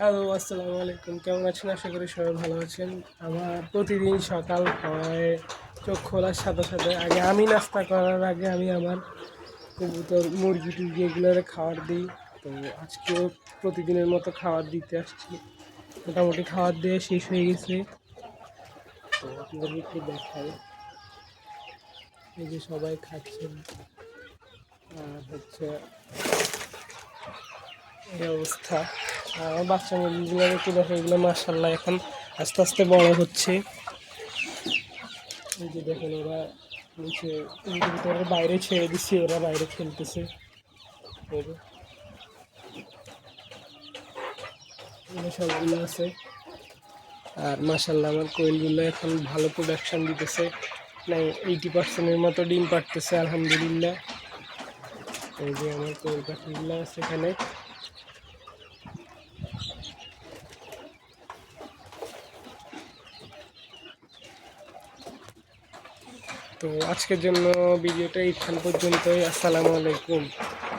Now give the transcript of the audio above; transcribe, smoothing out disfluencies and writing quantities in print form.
Hello, আসসালামু আলাইকুম। কেমন আছেন? আশা করি সবাই ভালো আছেন। আমার প্রতিদিন সকাল হয় চোখ খোলার সাথে সাথে আমি নাস্তা করার আগে আমি আমার কবুতর, মুরগি টুরগি এগুলোর খাবার দিই। তো আজকেও প্রতিদিনের মতো খাবার দিতে আসছি। মোটামুটি খাবার দিয়ে শেষ হয়ে গেছে। তো আপনাদেরকে একটু দেখাই, এই যে সবাই খাচ্ছেন। আর হচ্ছে এই অবস্থা। আমার বাচ্চা মুরগিগুলো একটু দেখো, এগুলো মার্শাল্লাহ এখন আস্তে আস্তে বড় হচ্ছে। এই যে দেখেন, ওরা নিচে ওরা বাইরে ছেড়ে দিচ্ছে, ওরা বাইরে খেলতেছে। এগুলো সবগুলো আছে। আর মার্শাল্লাহ আমার কোয়েলগুলো এখন ভালো প্রোডাকশান দিতেছে, মানে 80% মতো ডিম পাড়তেছে আলহামদুলিল্লাহ। এই যে আমার কোয়েল পাখিগুলো আছে এখানে। তো আজকের জন্য ভিডিওটা এইখান পর্যন্তই। আসসালামু আলাইকুম।